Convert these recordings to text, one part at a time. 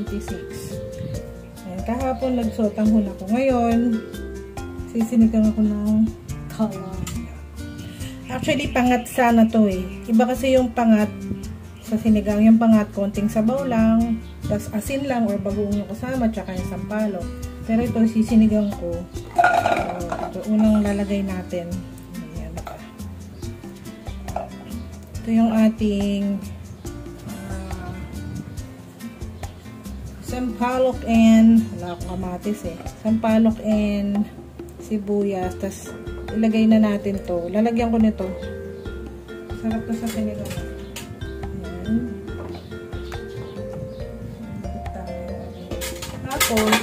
26. Ayan, kahapon nagsotanghon ako. Ngayon, sisinigang ako ng tilapia. Actually, pangat sana to eh. Iba kasi yung pangat sa sinigang. Yung pangat, konting sabaw lang, tas asin lang or bagoong yung kasama, tsaka yung sampalok. Pero ito, sisinigang ko. So, ito unang lalagay natin. Ayan pa. Ito yung ating sampalok and wala akong kamatis eh. Sampalok and sibuyas. Tas ilagay na natin to. Lalagyan ko nito. Sarap to sa sinigang. Ayan. Tapos,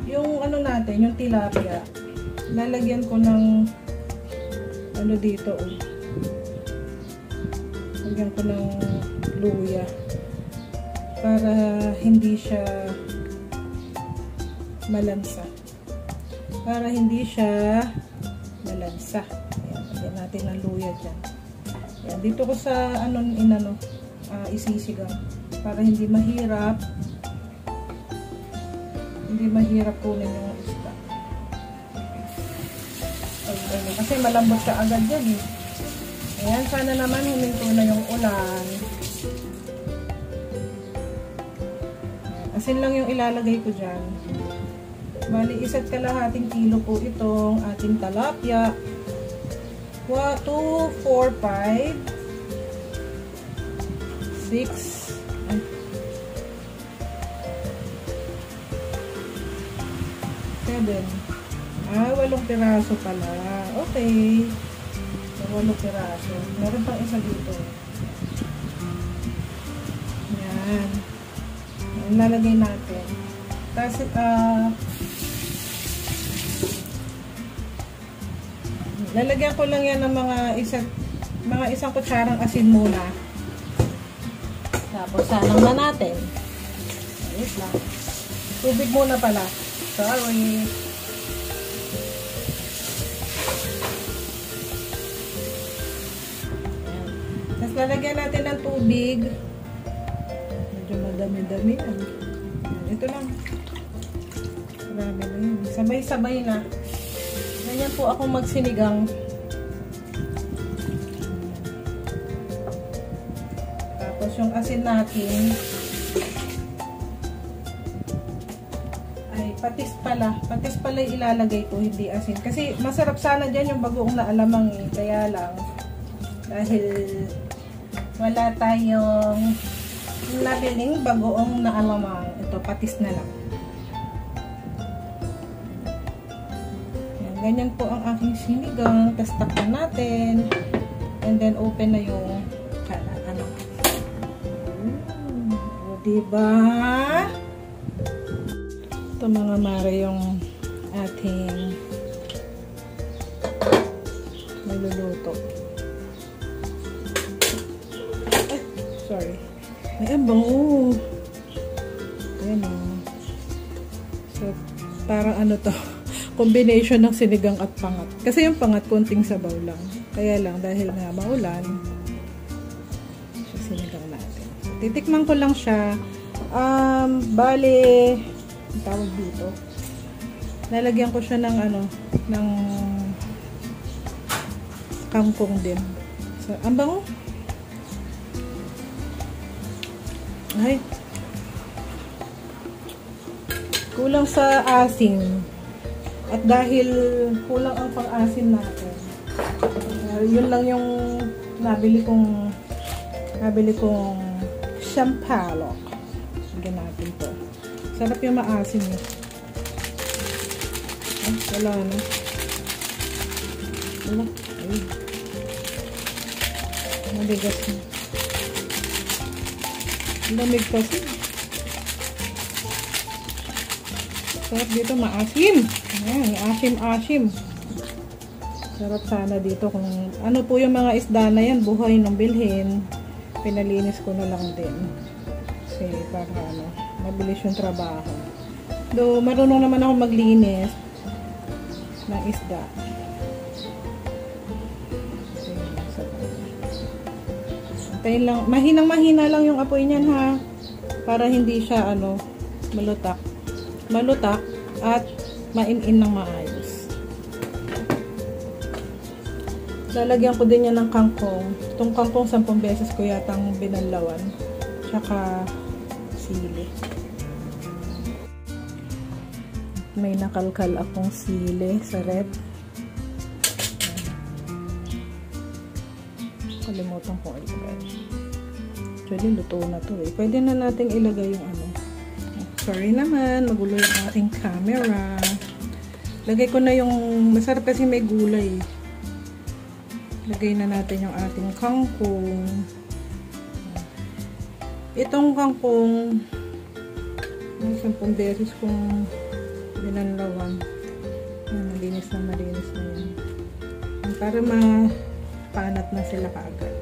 yung ano natin, yung tilapia, lalagyan ko ng ano dito, oh. Lagyan ko ng luya para hindi siya malansa. Para hindi siya malansa. Ayan, lagyan natin ng luya dyan. Ayan, dito ko sa isisigang para hindi mahirap kunin yung isda. Kasi malambot ka agad yan eh. Ayan, sana naman huminto na yung ulan. Asin lang yung ilalagay ko dyan. Bali, 1 kalahating kilo po itong ating tilapia. 2, 4, 5, 6, 7. 8 piraso pala. Okay. 8 piraso. Meron pang isa dito. Yan. Lalagay natin. Tapos, lalagyan ko lang yan ng mga isang kutsarang asin muna. Tapos, salang na natin. Ayos lang. Tubig muna pala. Sorry. Tapos, lalagyan natin ng tubig. Medyo madami-dami yan. Ito lang. Marami na yun. Sabay-sabay na. Ganyan po ako magsinigang. Tapos yung asin natin ay patis pala. Patis pala yung ilalagay ko, hindi asin. Kasi masarap sana dyan yung bagoong na alamang eh. Kaya lang, dahil wala tayong nabiling bagoong na alamang. Ito, patis na lang. Ganyan po ang aking sinigang. Tapos takpan natin. And then open na yung O, diba? Ito mga mare yung ating maluluto. Ay, sorry. Ay, bango. Ayan o. So, parang ano to? Combination ng sinigang at pangat. Kasi yung pangat, konting sabaw lang. Kaya lang, dahil nga maulan, sinigang natin. So, titikman ko lang siya. Bale, ang tawag dito. Lalagyan ko siya ng ng kangkong din. So, ang bango. Ay. Kulang sa asin. At dahil kulang ang pang-asin natin, yun lang yung nabili kong sampalok. Lagyan natin to. Sarap yung maasim eh. Ay, wala na. Wala. Ay. Mabigas na. Lamig kasi. Sarap dito, maasim. Ayan, asim-asim. Sarap sana dito kung ano po yung mga isda na yan, buhay nung bilhin. Pinalinis ko na lang din. Kasi para mabilis yung trabaho. Though marunong naman ako maglinis ng isda. Antayin lang, mahinang-mahina lang yung apoy niyan ha. Para hindi siya malutak at main-in ng maayos. Lalagyan ko din yan ng kangkong. Itong kangkong 10 beses ko yatang binanlawan. Tsaka sili. May nakalkal akong sili sa rep. Kalimutan ko ilagay. Actually, luto na to eh. Pwede na natin ilagay yung ano. Sorry naman, magulo yung ating camera. Lagay ko na yung, masarap kasi may gulay. Lagay na natin yung ating kangkong. Itong kangkong, 10 beses kong binanlawan. Malinis na yan. Para mapanat na sila kaagad.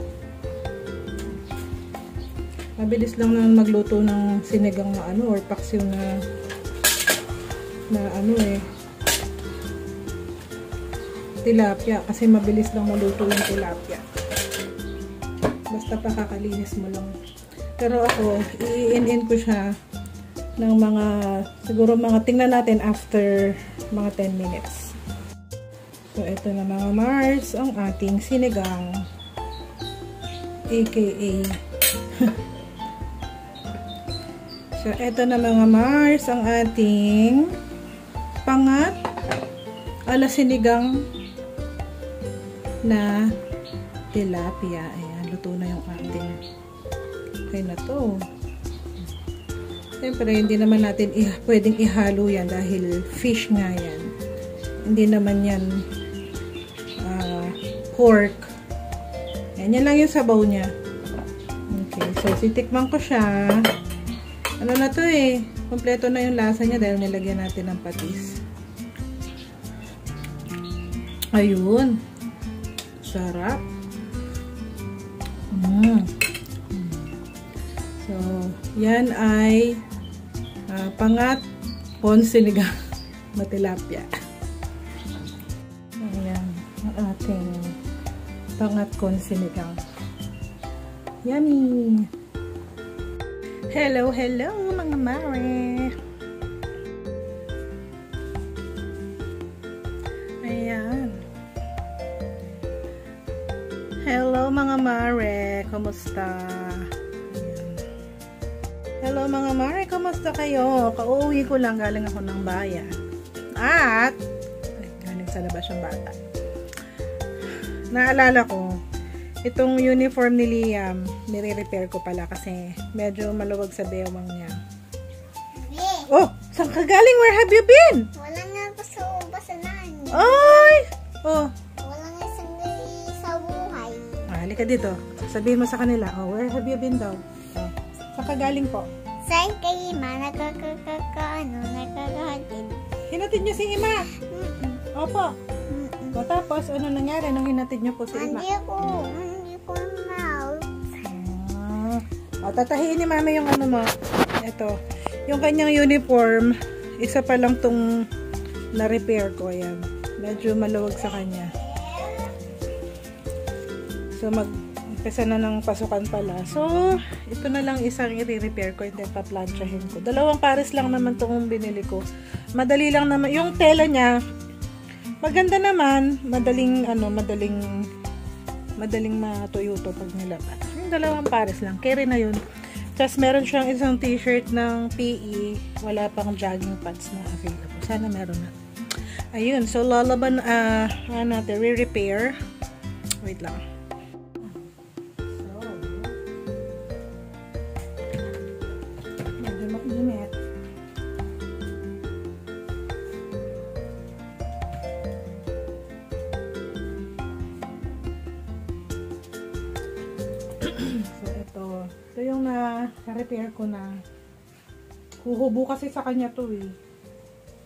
Mabilis lang naman magluto ng sinigang na ano or paksiw na ano eh. Tilapia kasi mabilis lang maluto yung tilapia. Basta pakakalinis mo lang. Pero ako, i-in ko siya ng mga, siguro mga, tingnan natin after mga 10 minutes. So, ito na mga Mars, ang ating sinigang. AKA. So, ito na mga Mars, ang ating pangat ala sinigang na tilapia. Ayan, luto na yung ating. Okay na to. Siyempre, hindi naman natin pwedeng ihalo yan dahil fish nga yan. Hindi naman yan pork. Ayan, yan lang yung sabaw niya. Okay, so sitikman ko siya. Ano na to eh. Kompleto na yung lasa niya dahil nilagyan natin ng patis. Ayun. Sarap. So, yan ay pangat pon sinigang na tilapia. Ayan, ang ating pangat kon sinigang. Yummy! Hello, hello mga mare! Ayan. Hello mga mare! Kumusta? Hello mga mare! Kumusta kayo? Kauwi ko lang, galing ako ng bayan. At galing sa labas yung bata. Naalala ko, itong uniform ni Liam, nire-repair ko pala kasi medyo maluwag sa bewang niya. Oh! Saan ka galing? Where have you been? Wala nga ako sa basanan. Ay! Oh! Wala nga sa buhay. Halika dito. Sabihin mo sa kanila, oh, where have you been daw? Oh. Saan ka galing po? Saan kay Ima? Nakakahatid. Hinatid niyo si Ima? Opo. O tapos, ano nangyari nung hinatid niyo po si Ima? Hindi ko na. O, tatahiin ni Mama yung ano mo. Ito. Yung kanyang uniform, isa pa lang tong na-repair ko. Ayan. Medyo maluwag sa kanya. So, mag-umpisa na ng pasukan pala. So, ito na lang isang i-repair ko and then pa-planchahin ko. 2 pares lang naman itong binili ko. Madali lang naman. Yung tela niya, maganda naman. Madaling matuyo to pag nilaban. Yung 2 pares lang. Carry na yun. Tapos meron siyang isang t-shirt ng PE. Wala pang jogging pants na available. Sana meron na. Ayun. So, lalaban, natin, re-repair. Wait lang. Medyo mainit. Ito yung na-repair ko na. Huhubo kasi sa kanya to eh.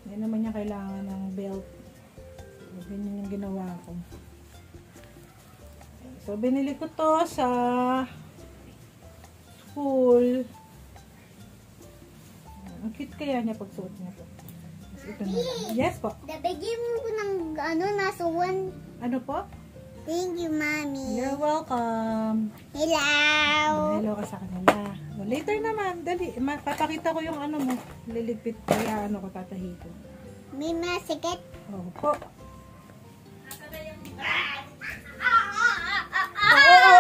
Hindi naman niya kailangan ng belt. Ganyan yung ginawa ko. So, binili ko to sa school. Ang cute kaya niya pag suot niya to. Ito na lang. Yes po. Nabigyan mo ko ng nasuwan. Ano po? Thank you, Mommy. You're welcome. Hello. Hello ka sa kanila. Later naman, dali. Papakita ko yung ano mo. Liligpit kaya ano ko tatahi ko. May masikit. Opo.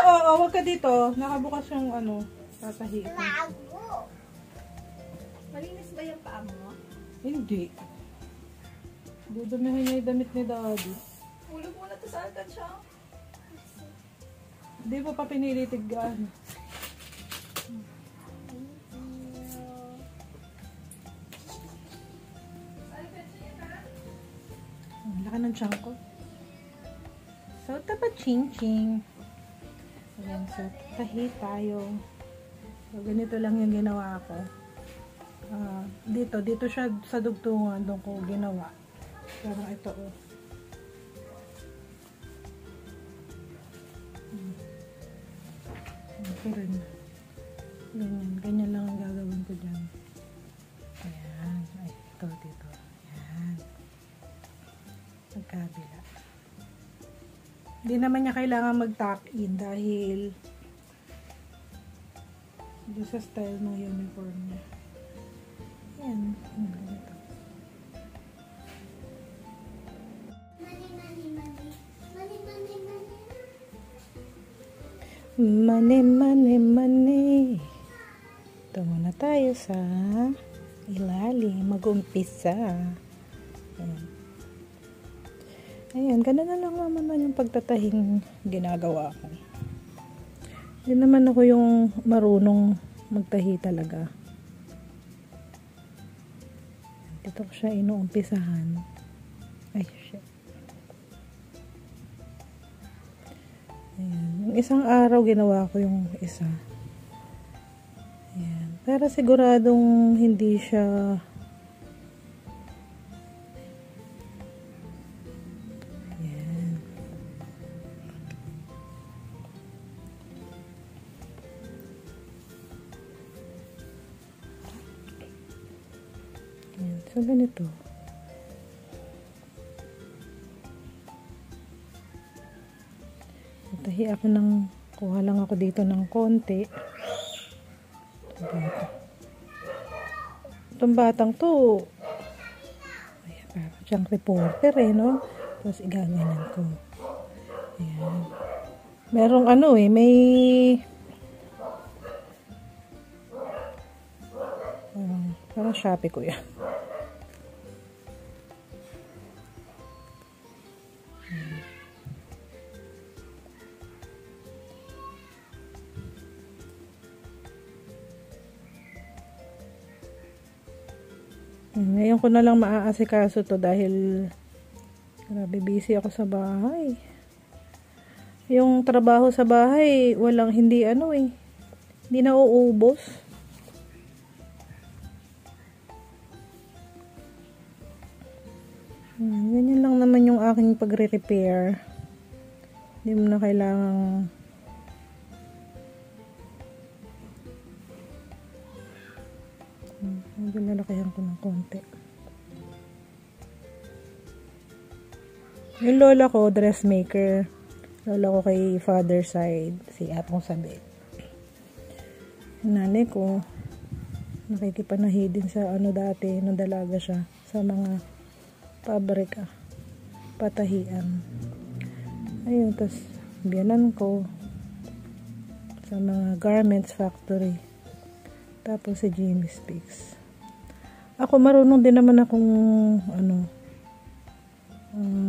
Oo, wag ka dito. Nakabukas yung ano, tatahi ko. Malinis ba yung paa mo? Hindi. Dudumihan niya yung damit ni Daddy. Ulog muna to sa agad siya. Hindi pa pinilitig ano. Ang laki ng tiyan ko. So, tapat ching-ching. Ayan, so, tahi tayo. So, ganito lang yung ginawa ko. Dito siya sa dugtungan doon ko ginawa. Pero ito, oh. Ito rin. Ganyan lang ang gagawin ko dyan. Ayan. Ay, ito, dito. Ayan. Magkabila. Hindi naman niya kailangan mag-tuck in dahil doon sa style ng uniform niya. Ayan. Ganito. Mane. Ito muna tayo sa ilalim. Mag-umpisa. Ayan, ganun na lang naman yung pagtatahing ginagawa ko. Hindi naman ako yung marunong magtahi talaga. Dito ko siya inuumpisahan. Ay, shit. Ayan. Yung isang araw ginawa ko yung isa. Ayan. Pero siguradong hindi siya so, ganito. Tahi ako kuha lang ako dito ng konti. Itong batang to, ayan, parang siyang reporter no? Tapos igaganyan ko. Ayan. Merong may parang Shopee ko yan. Ngayon ko na lang maaasikaso to dahil grabe busy ako sa bahay. Yung trabaho sa bahay, hindi hindi nauubos. Ganyan lang naman yung aking pagre-repair. Hindi mo na kailangang nalalakihan ko ng konti. Yung lola ko, dressmaker. Lola ko kay father side, si Atong Sabi. Yung nanay ko, nakikipanahi din sa dati, nung dalaga siya, sa mga pabrika, patahian. Ayun, tas biyanan ko sa mga garments factory. Tapos si Jimmy Speaks. Ako marunong din naman akong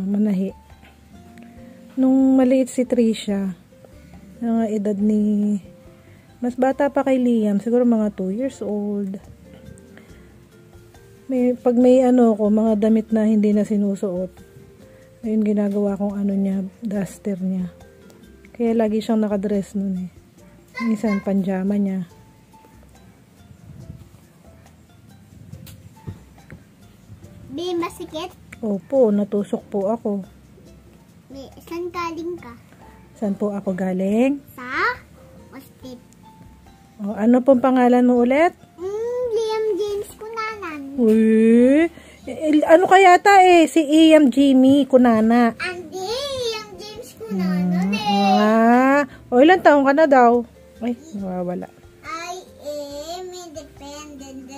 manahi. Nung maliit si Trisha, ng edad mas bata pa kay Liam, siguro mga 2 years old. Pag may mga damit na hindi na sinusuot, ayun ginagawa kong niya, duster niya. Kaya lagi siyang nakadress nun eh. Minsan panjama niya. May masikit? Opo, natusok po ako. Saan galing ka? Saan po ako galing? Sa hospital. Ano pong pangalan mo ulit? Liam James Kunanan. Uy, ano kaya si Iam Jimmy Kunana? Hindi, Liam James Kunanan ilang taong ka na daw? Ay, nawawala. I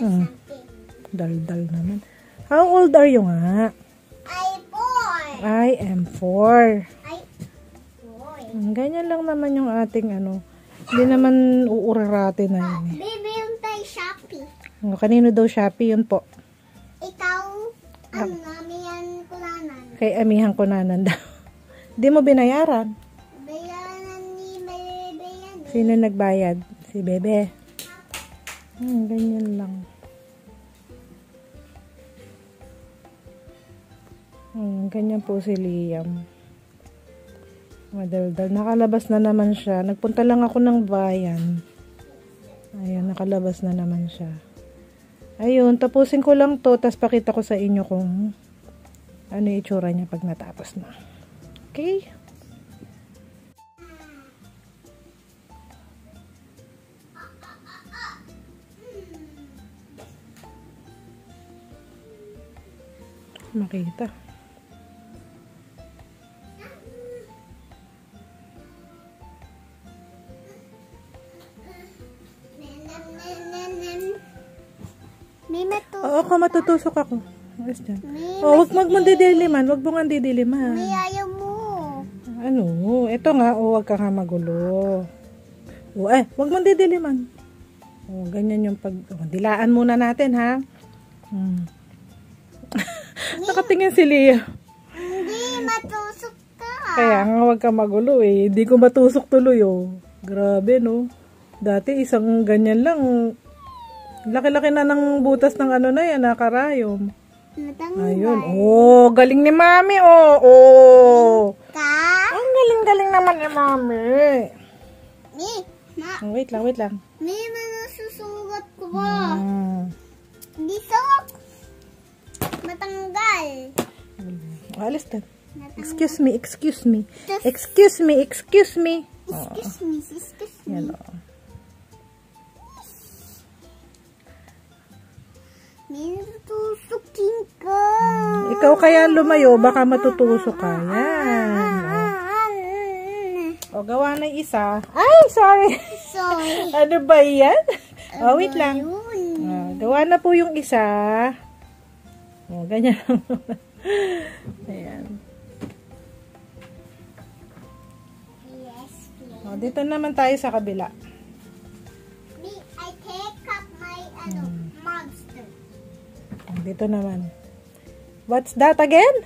something. Dal-dal naman. How old are you nga? I am 4. Ganyan lang naman yung ating ano. Hindi naman uurarate na yun eh. Baby, yung tayo Shopee. Kanino daw Shopee yun po? Ikaw, amihan kulanan. Kay amihan ko nanan daw. Hindi mo binayaran. Bayaran ni Bebe yan. Sino nagbayad? Si Bebe. Ganyan lang. Ganyan po si Liam. Madaldal. Nakalabas na naman siya. Nagpunta lang ako ng bayan. Ayun, nakalabas na naman siya. Ayun, tapusin ko lang to. Tapos pakita ko sa inyo kung ano yung itsura niya pag natapos na. Okay? Makita. May mato. Oo, matutusok ako. Ayos dyan. Wag mong didiliman. Wag mong didiliman. May ayaw mo. Ano? Ito nga, wag ka nga magulo. Wag mong didiliman. Ganyan yung dilaan muna natin, ha? Nakatingin si Leah. Hindi, matusok ka. Kaya nga, wag ka magulo eh. Hindi ko matusok tuloy, oh. Grabe, no? Dati, isang ganyan lang. Laki-laki na ng butas ng ano na yan, nakarayom. Ayun. Galing ni Mami, oh. Ang galing-galing naman ni Mami. Wait lang. May masusugat ko ba? Hindi sok. Matanggal. Alis na. Excuse me. Excuse me. Yan, oh. May natutusukin ka. Ikaw kaya lumayo, baka matutusok ka. Yan. Gawa na isa. Ay, sorry. Ano ba yan? Wait lang. Gawa na po yung isa. Ganyan lang. Ayan. Yes, please. Dito naman tayo sa kabila. I take up my monster. Dito naman. What's that again?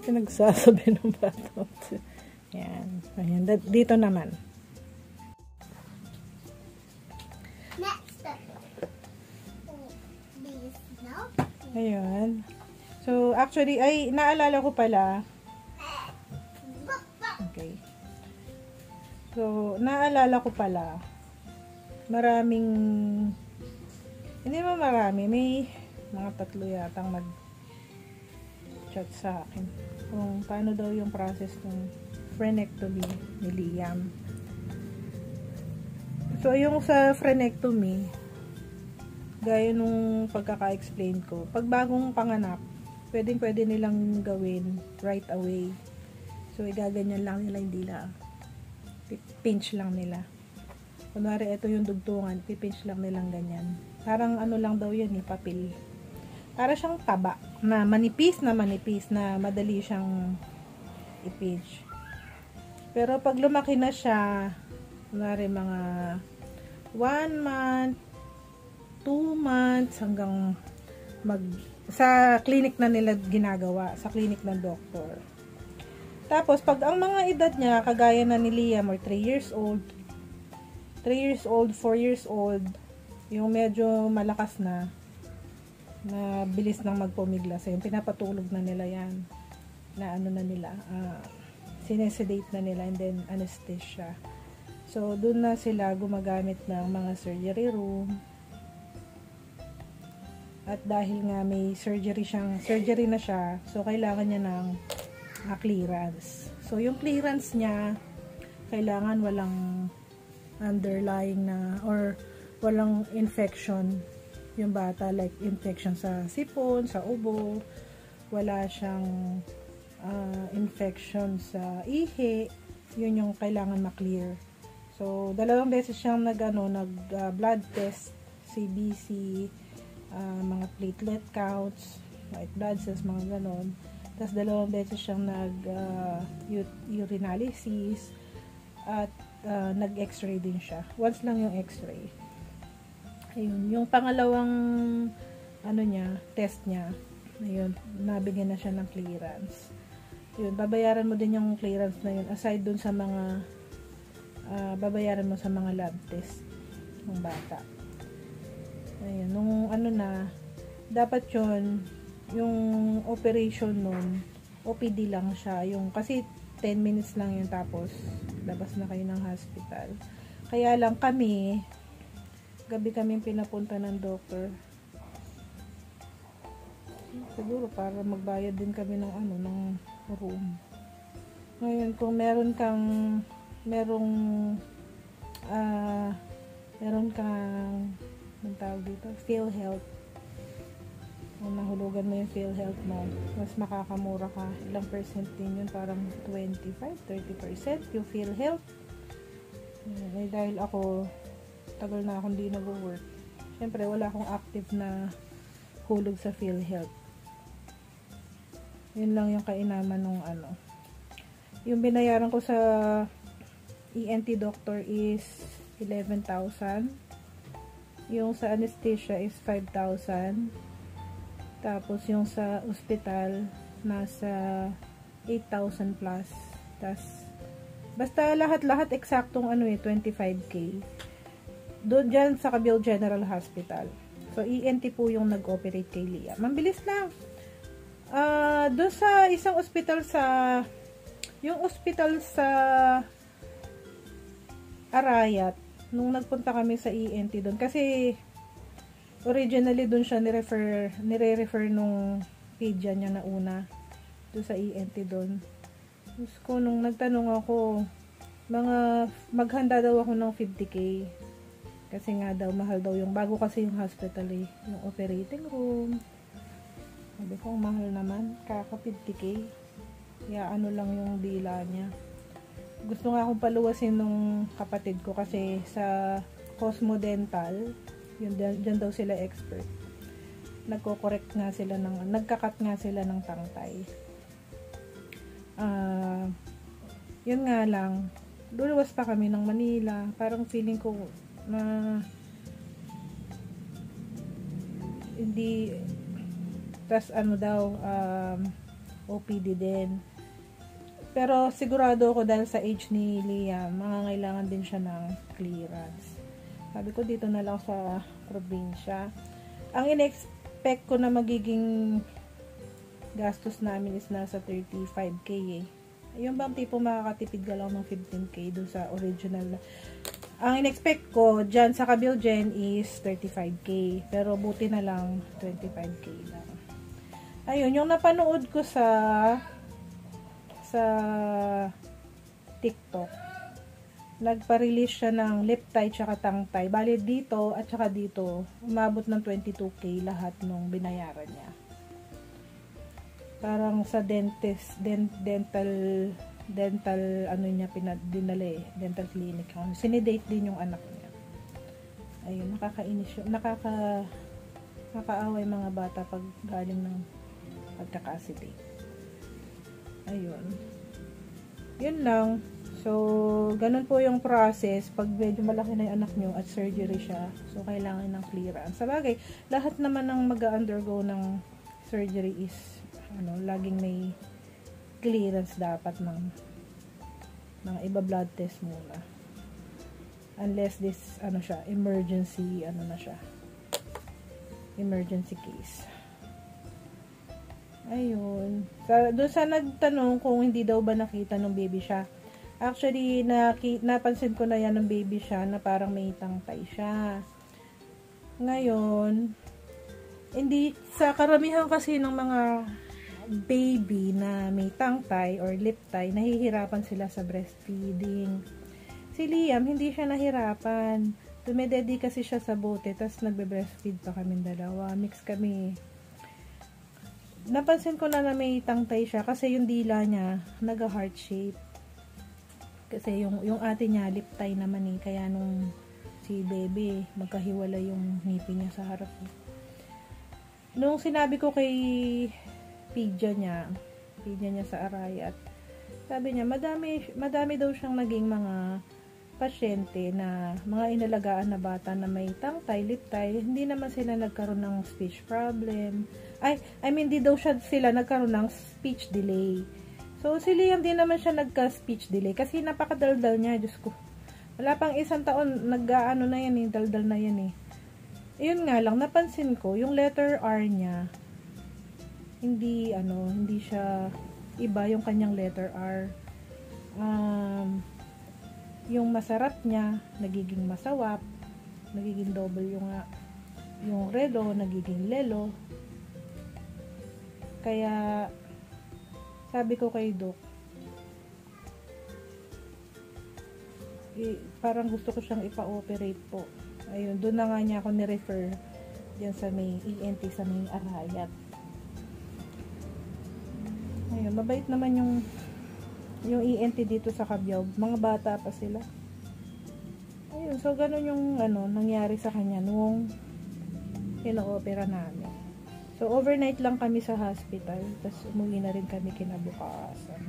Pinagsasabi ng bata. Yan. Ayan. Dito naman. Next. This, no? Ayun. So, actually, naalala ko pala. Okay. So, naalala ko pala. Maraming, hindi mo marami. May mga 3 yatang nag-chat sa akin. Kung paano daw yung process ng frenectomy ni Liam. So, yung sa frenectomy, gaya nung pagkaka-explain ko, pag bagong panganak, pwede nilang gawin right away. So, igaganyan lang nila, hindi lang. Pinch lang nila. Kunwari, ito yung dugtungan, pipinch lang nilang ganyan. Parang ano lang daw yan, papel. Para siyang taba, na manipis na madali siyang i-pinch. Pero pag lumaki na siya, kunwari mga 1 month, 2 months, hanggang sa clinic na nila ginagawa, sa clinic ng doktor. Tapos, pag ang mga edad niya, kagaya na ni Liam, or 3 years old, 4 years old, yung medyo malakas na bilis nang magpumiglas. Yung pinapatulog na nila yan. Na ano na nila, sinesedate na nila, and then anesthesia. So, dun na sila gumagamit ng mga surgery room. At dahil nga may surgery na siya, so kailangan niya ng clearance. So, yung clearance niya, kailangan walang underlying na, or walang infection yung bata, like infection sa sipon, sa ubo, wala siyang infection sa ihi, yun yung kailangan ma-clear. So, 2 beses siyang nag blood test CBC, mga platelet counts, white blood cells, mga ganon. Tapos 2 beses siyang urinalysis at nag-x-ray din siya. Once lang yung x-ray. Ayun, yung pangalawang test niya, ayun, nabigyan na siya ng clearance. Yun, babayaran mo din yung clearance na yun aside dun sa mga babayaran mo sa mga lab test ng bata. Ayun, nung dapat yun, yung operation nun, OPD lang siya. Yung, kasi 10 minutes lang yun tapos labas na kayo ng hospital. Kaya lang gabi kami pinapunta ng doctor. Siguro para magbayad din kami ng room. Ngayon, kung meron kang ang tawag dito, PhilHealth. Kung nahulugan mo yung PhilHealth mo, mas makakamura ka. Ilang percent din yun? Parang 25-30% yung PhilHealth. Dahil ako, tagal na akong di nag-work. Siyempre, wala akong active na hulog sa PhilHealth. Yun lang yung kainaman nung Yung binayaran ko sa ENT doctor is 11,000. Yung sa anesthesia is 5,000. Tapos yung sa ospital nasa 8,000 plus. Tapos basta lahat-lahat eksaktong 25K. Doon dyan sa Cabil General Hospital. So ENT po yung nag-operate kay Liam. Mabilis lang. Doon sa isang ospital yung ospital sa Arayat, nung nagpunta kami sa ENT doon, kasi originally doon siya nire-refer nung pedya niya na una doon sa ENT doon. Tapos ko, nung nagtanong ako, maghanda daw ako ng 50K. Kasi nga daw, mahal daw yung, bago kasi yung hospital yung operating room. Sabi ko, mahal naman, kaka 50K. Kaya lang yung dila niya. Gusto nga akong paluwasin nung kapatid ko kasi sa Cosmo Dental, dyan daw sila expert. Nagko-correct nga sila nagkakat nga sila ng tangtay. Yun nga lang, luluwas pa kami ng Manila. Parang feeling ko na hindi, tas OPD din. Pero sigurado ako dahil sa age ni Liam, mangangailangan din siya ng clearance. Sabi ko dito na lang sa probinsya. Ang in-expect ko na magiging gastos namin is nasa 35K Yung bang tipo makakatipid ka lang ng 15K doon sa original. Ang in-expect ko dyan sa Cabil Gen is 35K. Pero buti na lang 25K lang. Ayun, yung napanood ko sa TikTok, nagpa-release siya ng lip tie tsaka tongue tie. Bali dito at tsaka dito, umabot ng 22K lahat nung binayaran niya. Parang sa dental niya dinala dental clinic. Sinidate din yung anak niya. Ayun, nakakainis yun. Nakakaaway mga bata pag galing ng pagkakasidate. Ayun. Yun lang. So, ganun po yung process. Pag medyo malaki na yung anak nyo at surgery siya, so kailangan ng clearance. Sabagay, lahat naman ng mag-undergo ng surgery is, laging may clearance dapat ng iba blood test muna. Unless this, emergency, emergency case. Ayun. Doon sa nagtanong kung hindi daw ba nakita ng baby siya. Actually, napansin ko na yan ng baby siya na parang may tangtay siya. Ngayon, hindi, sa karamihan kasi ng mga baby na may tangtay or lip tie, nahihirapan sila sa breastfeeding. Si Liam, hindi siya nahirapan. Dumededi kasi siya sa bote, tas nagbe-breastfeed pa kami dalawa. Mix kami. Napansin ko na may tangtay siya kasi yung dila niya nag-heart shape. Kasi yung ate niya lip tie naman kaya nung si Bebe, magkahiwala yung ngipin niya sa harap ko. Nung sinabi ko kay pidya niya sa Arayat, sabi niya, madami daw siyang naging mga pasyente na mga inalagaan na bata na may tongue-tie, lip-tie, hindi naman sila nagkaroon ng speech problem. Di daw sila nagkaroon ng speech delay. So, si Liam din naman siya nagka-speech delay kasi napakadaldal niya, Diyos ko. Wala pang isang taon, nag-ano na yan daldal na yan eh. Yun nga lang, napansin ko, yung letter R niya, hindi siya iba yung kanyang letter R. Yung masarap niya, nagiging masawap, nagiging double yung relo, nagiging lelo. Kaya, sabi ko kay Doc, parang gusto ko siyang ipa-operate po. Ayun, doon na nga niya ako ni-refer diyan sa may ENT sa may Arayat. Ayun, mabait naman yung ENT dito sa Cabiao. Mga bata pa sila. Ayun, so ganun yung nangyari sa kanya nung pina-opera namin. So, overnight lang kami sa hospital. Tapos, umuwi na rin kami kinabukasan.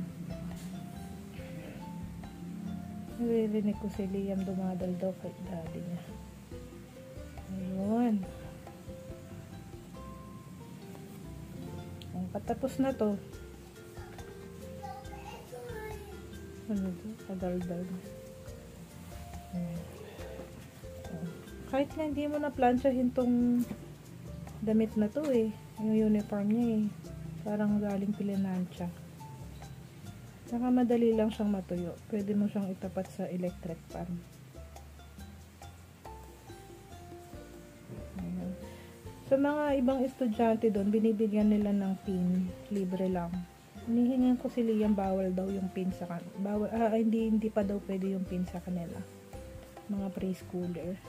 Naririnig ko si Liam dumadal daw kay daddy niya. Ayun. Patapos na to. Ano to? Padaldal. Kahit na hindi mo na plansyahin tong damit na to eh. Yung uniform niya eh. Parang galing Pilinansya. Saka madali lang siyang matuyo. Pwede mo siyang itapat sa electric fan. Ayan. Sa mga ibang estudyante doon, binibigyan nila ng pin. Libre lang. Hinihingan ko si Liam, bawal daw yung pin sa kanila. Hindi pa daw pwede yung pin sa kanila. Mga preschooler.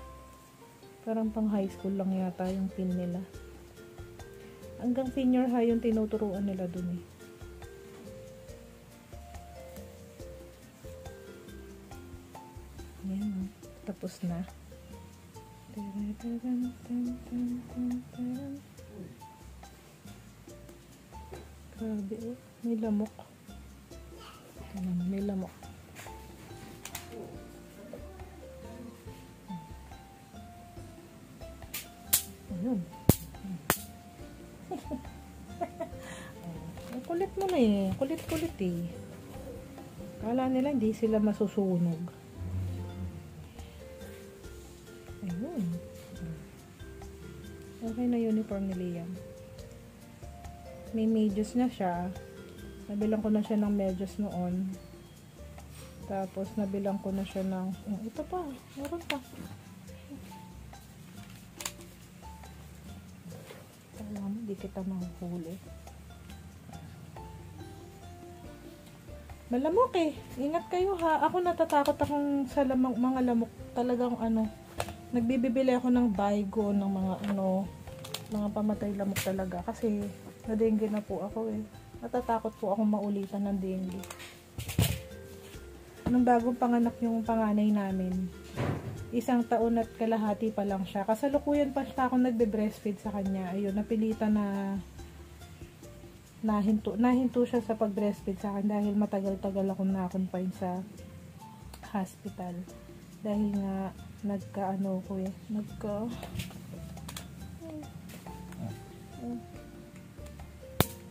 Parang pang high school lang yata yung pin nila. Hanggang senior high yung tinuturuan nila dun eh. Ayan, tapos na. Grabe oh, may lamok. May lamok. Ayun. Kulit mo na eh. Kulit-kulit eh. Kala nila hindi sila masusunog. Ayun. Okay na uniform ni Liam. May medyas na siya. Nabilang ko na siya ng medyas noon. Tapos nabilang ko na siya ng ito pa. Meron pa. Alam mo, di kita mahuhuli. Malamok eh. Ingat kayo ha. Ako natatakot akong sa mga lamok. Talagang nagbibibili ako ng Baygo, ng mga pamatay lamok talaga. Kasi na-dengue na po ako eh. Natatakot po akong maulitan ng dengue. Nung bagong panganak yung panganay namin, 1 taon at kalahati pa lang siya. Kasalukuyan pa siya ako nagbe-breastfeed sa kanya. Ayun, napilitan na nahinto siya sa pag-breastfeed sa akin dahil matagal-tagal akong na-confine sa hospital. Dahil nga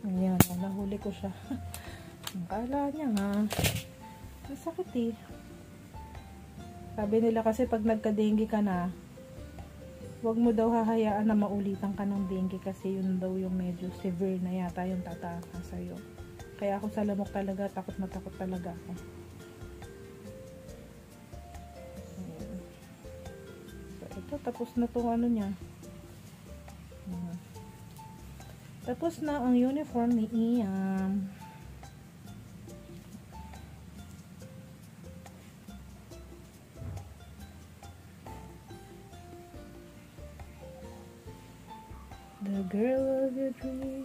ayan, nahuli ko siya. Ang kala niya nga masakit eh. Sabi nila kasi pag nagka-dengue ka na, huwag mo daw hahayaan na maulitan ka ng dengue kasi yun daw yung medyo severe na yata yung tataka sa'yo. Kaya ako sa lamok talaga, takot na takot talaga ako. So, ito, tapos na tong niya. Tapos na ang uniform ni Ian. The girl of your dream.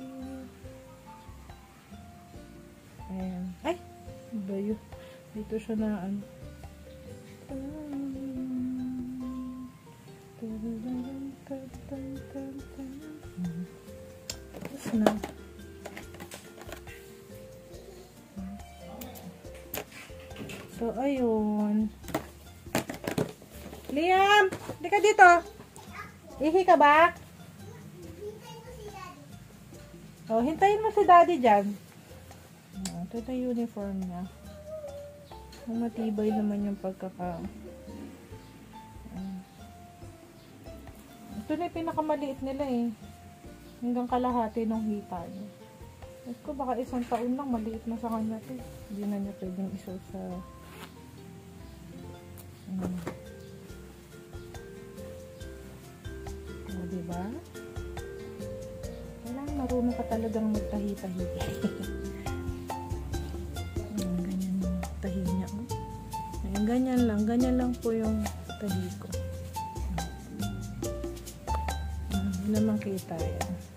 Ayan. Ay! Ba yun? Dito siya na Tapos na. So, ayun. Liam! Hindi ka dito. Ihi ka ba? Oh, hintayin mo si daddy dyan. Oh, ito yung uniform niya. Matibay naman yung pagkaka... Ito na yung pinakamaliit nila eh. Hanggang kalahati ng hita niya. Ito ko baka isang taon lang maliit na sa kanya ito. Hindi na niya pwedeng isuot sa... O, diba? Kailangan marunong ka talagang magtahi-tahi. Ganyan yung tahi niya. Ayan, ganyan lang po yung tahi ko. Hindi naman kita yan.